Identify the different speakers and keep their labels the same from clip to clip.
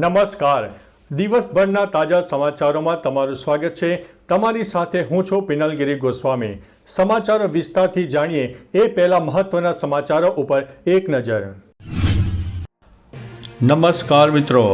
Speaker 1: નમસ્કાર. દિવસભરના તાજા સમાચારોમાં તમારું સ્વાગત છે. તમારી સાથે હું છું પિનલગીરી ગોસ્વામી. સમાચારો વિસ્તારથી જાણીએ એ પહેલા મહત્વના સમાચારો ઉપર એક નજર. નમસ્કાર મિત્રો.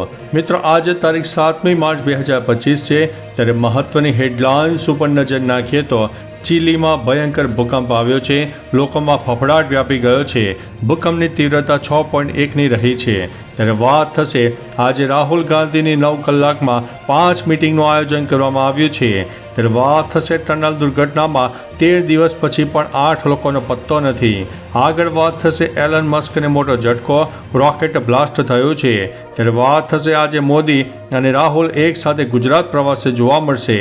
Speaker 1: આજે તારીખ 7મી માર્ચ 2025 છે. ત્યારે મહત્વની હેડલાઇન્સ ઉપર નજર નાખીએ તો ચીલીમાં ભયંકર ભૂકંપ આવ્યો છે. લોકોમાં ફફડાટ વ્યાપી ગયો છે. ભૂકંપની તીવ્રતા 6.1ની રહી છે. ત્યારે વાત થશે આજે રાહુલ ગાંધીની 9 કલાકમાં 5 મિટિંગનું આયોજન કરવામાં આવ્યું છે. ત્યારે વાત થશે ટનલ દુર્ઘટનામાં 13 દિવસ પછી પણ 8 લોકોનો પત્તો નથી. આગળ વાત થશે એલન મસ્કને મોટો ઝટકો, રોકેટ બ્લાસ્ટ થયું છે. ત્યારે વાત થશે આજે મોદી અને રાહુલ એક સાથે ગુજરાત પ્રવાસે જોવા મળશે.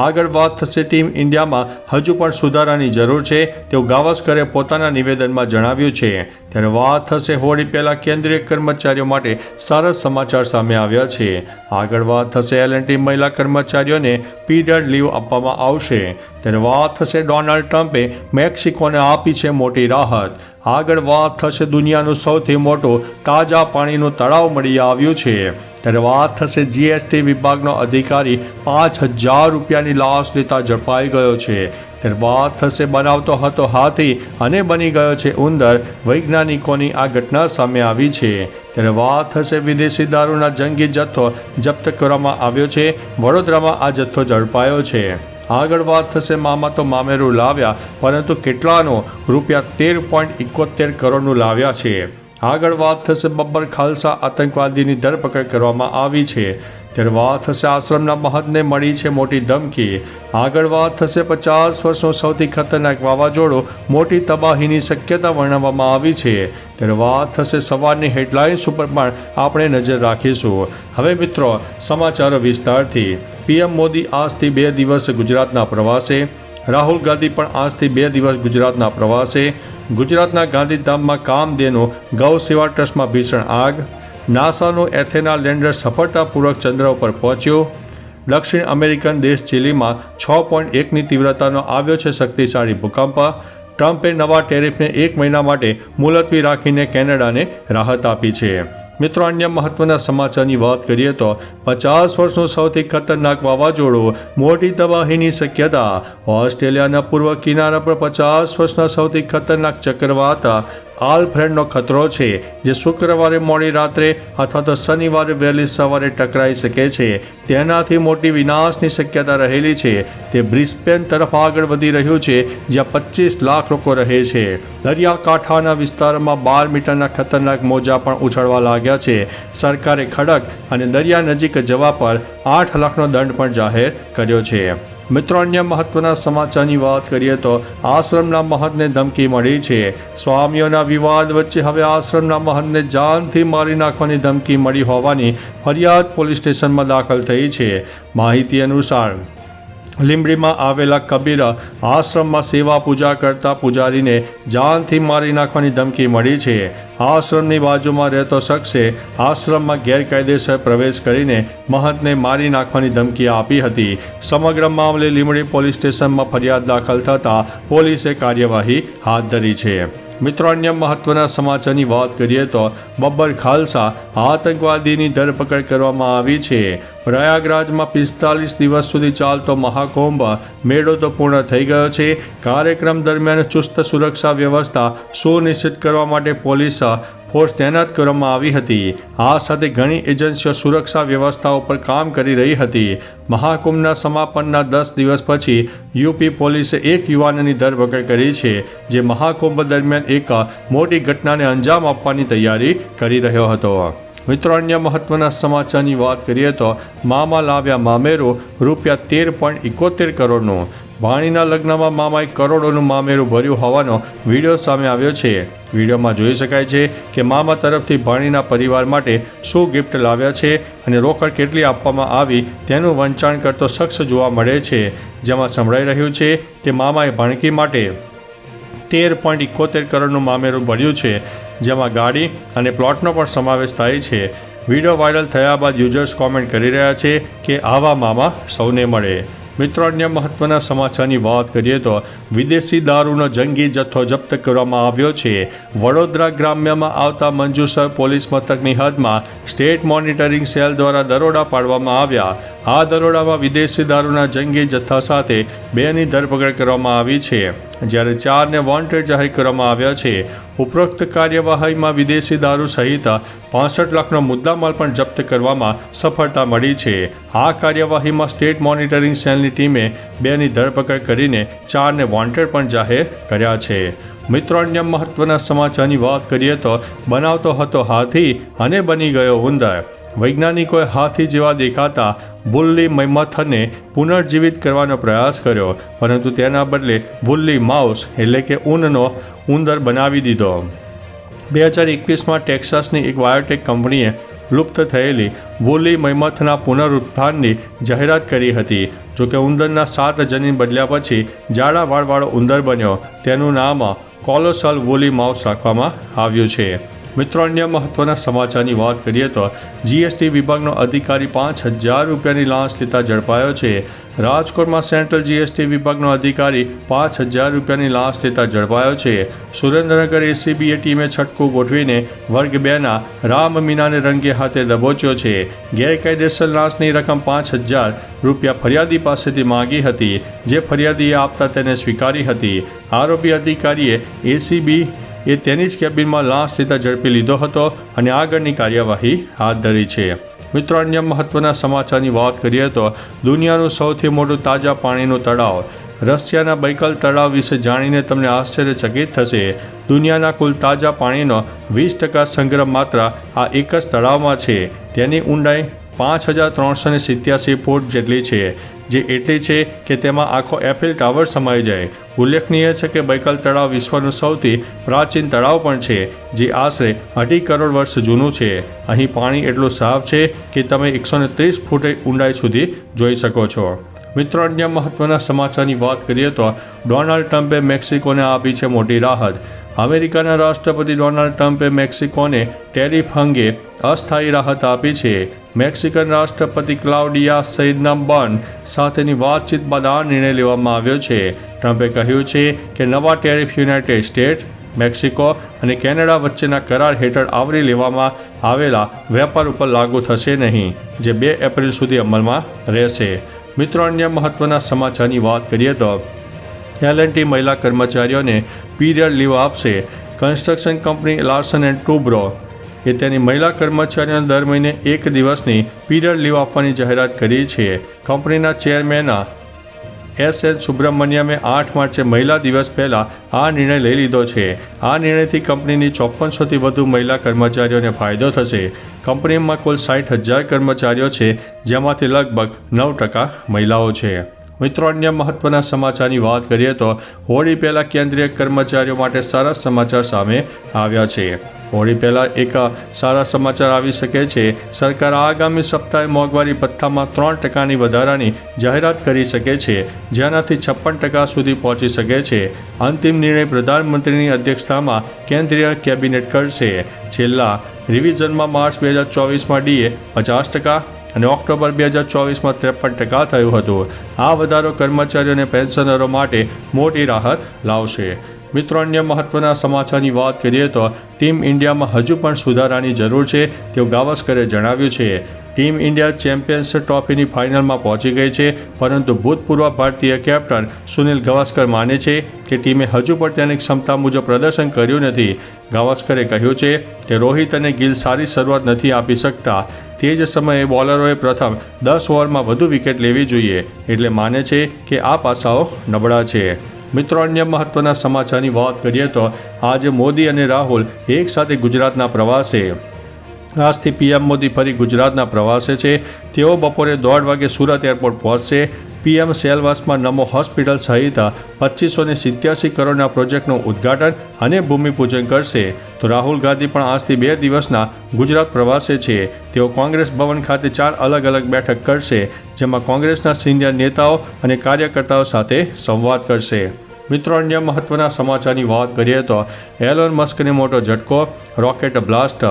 Speaker 1: આગળ વાત થશે ટીમ ઇન્ડિયામાં હજુ પણ સુધારાની જરૂર છે તેવું ગાવસ્કરે પોતાના નિવેદનમાં જણાવ્યું છે. ત્યારે વાત થશે હોળી પહેલા કેન્દ્રીય કર્મચારીઓ માટે સારા સમાચાર સામે આવ્યા છે. આગળ વાત થશે L&T મહિલા કર્મચારીઓને પીરિયડ લીવ આપવામાં આવશે. ત્યારે વાત થશે ડોનાલ્ડ ટ્રમ્પે મેક્સિકોને આપી છે મોટી રાહત. આગળ વાત થશે દુનિયાનું સૌથી મોટું તાજા પાણીનું તળાવ મળી આવ્યું છે. ત્યારે વાત થશે GST વિભાગનો અધિકારી 5,000 રૂપિયાની લાશ લેતા ઝડપાઈ ગયો છે. ત્યારે વાત થશે બનાવતો હતો હાથી અને બની ગયો છે ઉંદર. વૈજ્ઞાનિકોની આ ઘટના સામે આવી છે. ત્યારે વાત થશે વિદેશી દારૂના જંગી જથ્થો જપ્ત કરવામાં આવ્યો છે. વડોદરામાં આ જથ્થો ઝડપાયો છે. આગળ વાત થશે મામા તો મામેરું લાવ્યા પરંતુ કેટલાનો ₹13.71 કરોડનું લાવ્યા છે. આગળ વાત થશે બબ્બર ખાલસા આતંકવાદીની ધરપકડ કરવામાં આવી છે. ત્યારે વાત થશે આશ્રમના મહંતને મળી છે મોટી ધમકી. આગળ વાત થશે 50 વર્ષનું સૌથી ખતરનાક વાવાઝોડું, મોટી તબાહીની શક્યતા વર્ણવવામાં આવી છે. ત્યારે વાત થશે સવારની હેડલાઇન્સ ઉપર પણ આપણે નજર રાખીશું. હવે મિત્રો સમાચારો વિસ્તારથી. PM મોદી આજથી 2 દિવસ ગુજરાતના પ્રવાસે. રાહુલ ગાંધી પણ આજથી 2 દિવસ ગુજરાતના પ્રવાસે. ગુજરાતના ગાંધીધામમાં કામધેનુ ગૌ સેવા ટ્રસ્ટમાં ભીષણ આગ. નાસાનું એથેના લેન્ડર સફળતાપૂર્વક ચંદ્ર ઉપર પહોંચ્યું. દક્ષિણ અમેરિકન દેશ ચીલીમાં 6.1ની તીવ્રતાનો આવ્યો છે શક્તિશાળી ભૂકંપ. ટ્રમ્પે નવા ટેરિફને 1 મહિના માટે મુલતવી રાખીને કેનેડાને રાહત આપી છે. મિત્રો અન્ય મહત્વના સમાચારની વાત કરીએ તો 50 વર્ષનું સૌથી ખતરનાક વાવાઝોડું, મોટી તબાહીની શક્યતા. ઓસ્ટ્રેલિયાના પૂર્વ કિનારા પર 50 વર્ષના સૌથી ખતરનાક ચક્રવાત આલ્ફ્રેડનો ખતરો છે જે શુક્રવારે મોડી રાત્રે અથવા તો શનિવારે વહેલી સવારે ટકરાઈ શકે છે. તેનાથી મોટી વિનાશની શક્યતા રહેલી છે. તે બ્રિસ્બેન તરફ આગળ વધી રહ્યું છે જ્યાં 25 લાખ લોકો રહે છે. દરિયાકાંઠાના વિસ્તારમાં 12 મીટરના ખતરનાક મોજા પણ ઉછળવા લાગ્યા છે. સરકારે ખડક અને દરિયા નજીક જવા પર 8 લાખનો દંડ પણ જાહેર કર્યો છે. મિત્રો અન્ય મહત્વના સમાચારની વાત કરીએ તો આશ્રમના મહંતને ધમકી મળી છે. સ્વામીઓના વિવાદ વચ્ચે હવે આશ્રમના મહંતને જાનથી મારી નાખવાની ધમકી મળી હોવાની ફરિયાદ પોલીસ સ્ટેશનમાં દાખલ થઈ છે. માહિતી અનુસાર લીંબડીમાં આવેલા કબીર આશ્રમમાં સેવા પૂજા કરતા પૂજારીને જાનથી મારી નાખવાની ધમકી મળી છે. આશ્રમની બાજુમાં રહેતો શખ્સે આશ્રમમાં ગેરકાયદેસર પ્રવેશ કરીને મહંતને મારી નાખવાની ધમકી આપી હતી. સમગ્ર મામલે લીંબડી પોલીસ સ્ટેશનમાં ફરિયાદ દાખલ થતાં પોલીસે કાર્યવાહી હાથ ધરી છે. મિત્રો અન્ય મહત્વના સમાચારની વાત કરીએ તો બબ્બર ખાલસા આતંકવાદીની ધરપકડ કરવામાં આવી છે. પ્રયાગરાજમાં 45 દિવસ સુધી ચાલતો મહાકુંભ મેળો તો પૂર્ણ થઈ ગયો છે. કાર્યક્રમ દરમિયાન ચુસ્ત સુરક્ષા વ્યવસ્થા સુનિશ્ચિત કરવા માટે પોલીસ ફોર્સ તૈનાત કરવામાં આવી હતી. આ સાથે ઘણી એજન્સીઓ સુરક્ષા વ્યવસ્થા ઉપર કામ કરી રહી હતી. મહાકુંભના સમાપનના 10 દિવસ પછી યુપી પોલીસે એક યુવાનની ધરપકડ કરી છે જે મહાકુંભ દરમિયાન એક મોટી ઘટનાને અંજામ આપવાની તૈયારી કરી રહ્યો હતો. મિત્રો અન્ય મહત્વના સમાચારની વાત કરીએ તો મામા લાવ્યા મામેરું ₹13.71 કરોડનું. ભાણીના લગ્નમાં મામાએ કરોડોનું મામેરું ભર્યું હોવાનો વિડીયો સામે આવ્યો છે. વિડીયોમાં જોઈ શકાય છે કે મામા તરફથી ભાણીના પરિવાર માટે શું ગિફ્ટ લાવ્યા છે અને રોકડ કેટલી આપવામાં આવી તેનું વંચાણ કરતો શખ્સ જોવા મળે છે. જેમાં સંભળાઈ રહ્યું છે કે મામાએ ભાણકી માટે 13.71 કરોડનું મામેરું ભર્યું છે જેમાં ગાડી અને પ્લોટનો પણ સમાવેશ થાય છે. વિડીયો વાયરલ થયા બાદ યુઝર્સ કોમેન્ટ કરી રહ્યા છે કે આવા મામા સૌને મળે. મિત્રો અન્ય મહત્વના સમાચારની વાત કરીએ તો વિદેશી દારૂનો જંગી જથ્થો જપ્ત કરવામાં આવ્યો છે. વડોદરા ગ્રામ્યમાં આવતા મંજુસર પોલીસ મથકની હદમાં સ્ટેટ મોનિટરિંગ સેલ દ્વારા દરોડા પાડવામાં આવ્યા. આ દરોડામાં વિદેશી દારૂના જંગી જથ્થા સાથે 2ની ધરપકડ કરવામાં આવી છે, જ્યારે 4ને વોન્ટેડ જાહેર કરવામાં આવ્યા છે. ઉપરોક્ત કાર્યવાહીમાં વિદેશી દારૂ સહિત 65 લાખનો મુદ્દામાલ પણ જપ્ત કરવામાં સફળતા મળી છે. આ કાર્યવાહીમાં સ્ટેટ મોનિટરિંગ સેલની ટીમે 2ની ધરપકડ કરીને 4ને વોન્ટેડ પણ જાહેર કર્યા છે. મિત્રો અન્ય મહત્વના સમાચારની વાત કરીએ તો બનાવતો હતો હાથી અને બની ગયો ઉંદર. વૈજ્ઞાનિકોએ હાથી જેવા દેખાતા વુલ્લી મૈમથને પુનર્જીવિત કરવાનો પ્રયાસ કર્યો, પરંતુ તેના બદલે વુલ્લી માઉસ એટલે કે ઊનનો ઉંદર બનાવી દીધો. 2021માં ટેક્સાસની એક બાયોટેક કંપનીએ લુપ્ત થયેલી વુલ્લી મૈમથના પુનરુત્થાનની જાહેરાત કરી હતી. જોકે ઉંદરના 7 જનીન બદલ્યા પછી જાડા વાળવાળો ઉંદર બન્યો. તેનું નામ કોલોસલ વુલી માઉસ રાખવામાં આવ્યું છે. મિત્રો અન્ય મહત્વના સમાચારની વાત કરીએ તો જીએસટી વિભાગનો અધિકારી 5,000 રૂપિયાની લાંચ લેતા ઝડપાયો છે. રાજકોટમાં સેન્ટ્રલ જીએસટી વિભાગનો અધિકારી 5,000 રૂપિયાની લાંચ લેતા ઝડપાયો છે. સુરેન્દ્રનગર એસીબીએ ટીમે છટકું ગોઠવીને વર્ગ 2ના રામ મીનાને રંગે હાથે દબોચ્યો છે. ગેરકાયદેસર લાંચની રકમ 5,000 રૂપિયા ફરિયાદી પાસેથી માંગી હતી, જે ફરિયાદીએ આપતા તેને સ્વીકારી હતી. આરોપી અધિકારીએ એસીબી તેની જ કેબિનમાં લાંચ લેતા ઝડપી લીધો હતો અને આગળની કાર્યવાહી હાથ ધરી છે. મિત્રો અન્ય મહત્વના સમાચારની વાત કરીએ તો દુનિયાનું સૌથી મોટું તાજા પાણીનું તળાવ રશિયાના બૈકલ તળાવ વિશે જાણીને તમને આશ્ચર્યચકિત થશે. દુનિયાના કુલ તાજા પાણીનો 20% સંગ્રહ માત્ર આ એક જ તળાવમાં છે. તેની ઊંડાઈ 5,387 ફૂટ જેટલી છે, જે એટલી છે કે તેમાં આખો એફિલ ટાવર સમાઈ જાય. ઉલ્લેખનીય છે કે બૈકલ તળાવ વિશ્વનું સૌથી પ્રાચીન તળાવ પણ છે, જે આશરે 2.5 કરોડ વર્ષ જૂનું છે. અહીં પાણી એટલું સાફ છે કે તમે 130 ફૂટ ઊંડાઈ સુધી જોઈ શકો છો. મિત્રો અન્ય મહત્વના સમાચારની વાત કરીએ તો ડોનાલ્ડ ટ્રમ્પે મેક્સિકોને આપી છે મોટી રાહત. અમેરિકાના રાષ્ટ્રપતિ ડોનાલ્ડ ટ્રમ્પે મેક્સિકોને ટેરિફ અંગે અસ્થાયી રાહત આપી છે. મેક્સિકન રાષ્ટ્રપતિ ક્લાઉડિયા શેઇનબાઉમ સાથેની વાતચીત બાદ આ નિર્ણય લેવામાં આવ્યો છે. ટ્રમ્પે કહ્યું છે કે નવા ટેરિફ યુનાઇટેડ સ્ટેટ્સ, મેક્સિકો અને કેનેડા વચ્ચેના કરાર હેઠળ આવરી લેવામાં આવેલા વેપાર ઉપર લાગુ થશે નહીં, જે 2 એપ્રિલ સુધી અમલમાં રહેશે. મિત્રો અન્ય મહત્વના સમાચારની વાત કરીએ તો L&T મહિલા કર્મચારીઓને પીરિયડ લીવ આપશે. Construction company Larsen and Toubro તેની મહિલા કર્મચારીઓને દર મહિને 1 દિવસની પીરિયડ લીવ આપવાની જાહેરાત કરી છે. કંપનીના ચેરમેન S.N. સુબ્રમણ્યમે 8 માર્ચે મહિલા દિવસ પહેલાં આ નિર્ણય લઈ લીધો છે. આ નિર્ણયથી કંપનીની 5400થી વધુ મહિલા કર્મચારીઓને ફાયદો થશે. કંપનીમાં કુલ 60,000 કર્મચારીઓ છે, જેમાંથી લગભગ 9% મહિલાઓ છે. મિત્રો અન્ય મહત્વના સમાચારની વાત કરીએ તો હોળી પહેલાં કેન્દ્રીય કર્મચારીઓ માટે સારા સમાચાર સામે આવ્યા છે. હોળી પહેલાં એક સારા સમાચાર આવી શકે છે. સરકાર આગામી સપ્તાહે મોંઘવારી ભથ્થામાં 3%ની વધારાની જાહેરાત કરી શકે છે, જેનાથી 56% સુધી પહોંચી શકે છે. અંતિમ નિર્ણય પ્રધાનમંત્રીની અધ્યક્ષતામાં કેન્દ્રીય કેબિનેટ કરશે. છેલ્લા રિવિઝનમાં માર્ચ 2024માં ડીએ 50% અને ઓક્ટોબર 2024માં 53% થયું હતું. આ વધારો કર્મચારીઓ અને પેન્શનરો માટે મોટી રાહત લાવશે. મિત્રો અન્ય મહત્વના સમાચારની વાત કરીએ તો ટીમ ઇન્ડિયામાં હજુ પણ સુધારાની જરૂર છે, તેવું ગાવસ્કરે જણાવ્યું છે. ટીમ ઇન્ડિયા ચેમ્પિયન્સ ટ્રોફીની ફાઇનલમાં પહોંચી ગઈ છે, પરંતુ ભૂતપૂર્વ ભારતીય કેપ્ટન સુનિલ ગાવસ્કર માને છે કે ટીમે હજુ પણ તેની ક્ષમતા મુજબ પ્રદર્શન કર્યું નથી. ગાવસ્કરે કહ્યું છે કે રોહિત અને ગિલ સારી શરૂઆત નથી આપી શકતા. તે જ સમયે બોલરોએ પ્રથમ 10 ઓવરમાં વધુ વિકેટ લેવી જોઈએ, એટલે માને છે કે આ પાસાઓ નબળા છે. મિત્રો અન્ય મહત્વના સમાચારની વાત કરીએ તો આજે મોદી અને રાહુલ એક સાથે ગુજરાતના પ્રવાસે. આજથી પીએમ મોદી ફરી ગુજરાતના પ્રવાસે છે. તેઓ બપોરે 1:30 વાગે સુરત એરપોર્ટ પહોંચશે. પીએમ સેલવાસમાં નમો હોસ્પિટલ સહિત 2587 કરોડના પ્રોજેક્ટનું ઉદ્ઘાટન અને ભૂમિપૂજન કરશે. તો રાહુલ ગાંધી પણ આજથી 2 દિવસના ગુજરાત પ્રવાસે છે. તેઓ કોંગ્રેસ ભવન ખાતે 4 અલગ અલગ બેઠક કરશે, જેમાં કોંગ્રેસના સિનિયર નેતાઓ અને કાર્યકર્તાઓ સાથે સંવાદ કરશે. મિત્રો અન્ય મહત્વના સમાચારની વાત કરીએ તો એલોન મસ્કને મોટો ઝટકો, રોકેટ બ્લાસ્ટ.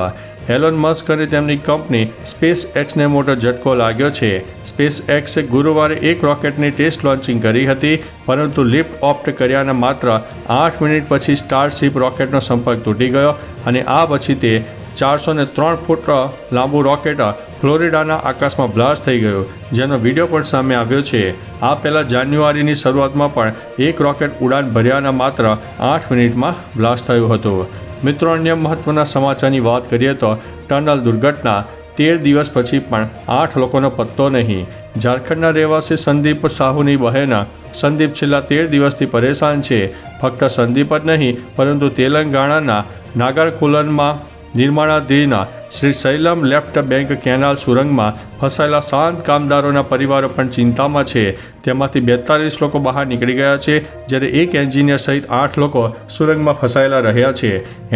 Speaker 1: એલોન મસ્ક અને તેમની કંપની સ્પેસ એક્સને મોટો ઝટકો લાગ્યો છે. સ્પેસ એક્સે ગુરુવારે એક રોકેટની ટેસ્ટ લોન્ચિંગ કરી હતી, પરંતુ લિફ્ટ ઓફ કર્યાના માત્ર 8 મિનિટ પછી સ્ટારશિપ રોકેટનો સંપર્ક તૂટી ગયો અને આ પછી તે 403 ફૂટ લાંબુ રોકેટ ફ્લોરિડાના આકાશમાં બ્લાસ્ટ થઈ ગયું, જેનો વિડીયો પણ સામે આવ્યો છે. આ પહેલાં જાન્યુઆરીની શરૂઆતમાં પણ એક રોકેટ ઉડાન ભર્યાના માત્ર 8 મિનિટમાં બ્લાસ્ટ થયું હતું. મિત્રો અન્ય મહત્વના સમાચારની વાત કરીએ તો ટનલ દુર્ઘટના, 13 દિવસ પછી પણ 8 લોકોનો પત્તો નહીં. ઝારખંડના રહેવાસી સંદીપ સાહુની બહેન સંદીપ છેલ્લા 13 દિવસથી પરેશાન છે. ફક્ત સંદીપ જ નહીં પરંતુ તેલંગાણાના નાગરકોલનમાં નિર્માણાધીન શ્રી શૈલમ લેફ્ટ બેંક કેનાલ સુરંગમાં ફસાયેલા 7 કામદારોના પરિવારો પણ ચિંતામાં છે. તેમાંથી 42 લોકો બહાર નીકળી ગયા છે, જ્યારે એક એન્જિનિયર સહિત 8 લોકો સુરંગમાં ફસાયેલા રહ્યા છે.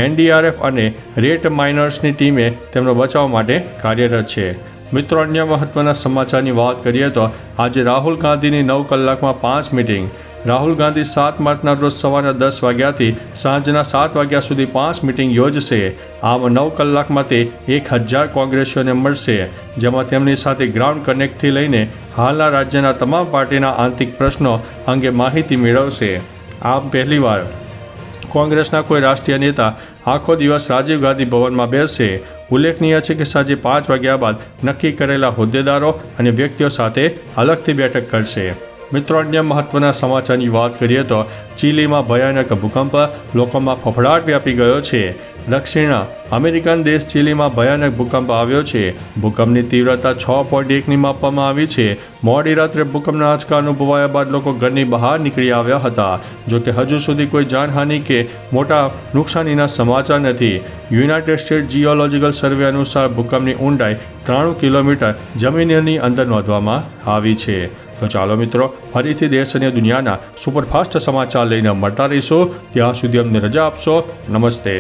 Speaker 1: NDRF અને રેટ માઇનર્સની ટીમે તેમનો બચાવ માટે કાર્યરત છે. મિત્રો અન્ય મહત્વના સમાચારની વાત કરીએ તો આજે રાહુલ ગાંધીની 9 કલાકમાં 5 મિટિંગ. રાહુલ ગાંધી 7 માર્ચના રોજ સવારના 10 વાગ્યાથી સાંજના 7 વાગ્યા સુધી 5 મિટિંગ યોજશે. આમ 9 કલાકમાં તે 1000 કોંગ્રેસીઓને મળશે, જેમાં તેમની સાથે ગ્રાઉન્ડ કનેક્ટથી લઈને હાલના રાજ્યના તમામ પાર્ટીના આંતરિક પ્રશ્નો અંગે માહિતી મેળવશે. આમ પહેલીવાર કોંગ્રેસના કોઈ રાષ્ટ્રીય નેતા આખો દિવસ રાજીવ ગાંધી ભવનમાં બેસશે. ઉલ્લેખનીય છે કે સાંજે 5 વાગ્યા બાદ નક્કી કરેલા હોદ્દેદારો અને વ્યક્તિઓ સાથે અલગથી બેઠક કરશે. મિત્રો અન્ય મહત્વના સમાચારની વાત કરીએ તો ચીલીમાં ભયાનક ભૂકંપ, લોકોમાં ફફડાટ વ્યાપી ગયો છે. દક્ષિણ અમેરિકન દેશ ચીલીમાં ભયાનક ભૂકંપ આવ્યો છે. ભૂકંપની તીવ્રતા 6.1ની માપવામાં આવી છે. મોડી રાત્રે ભૂકંપના આંચકા અનુભવાયા બાદ લોકો ઘરની બહાર નીકળી આવ્યા હતા. જોકે હજુ સુધી કોઈ જાનહાનિ કે મોટા નુકસાનીના સમાચાર નથી. યુનાઇટેડ સ્ટેટ્સ જીઓલોજીકલ સર્વે અનુસાર ભૂકંપની ઊંડાઈ 93 કિલોમીટર જમીનની અંદર નોંધવામાં આવી છે. તો ચાલો મિત્રો, ફરીથી દેશ અને દુનિયાના સુપરફાસ્ટ સમાચાર લઈને મળતા રહીશું. ત્યાં સુધી અમને રજા આપશો. નમસ્તે.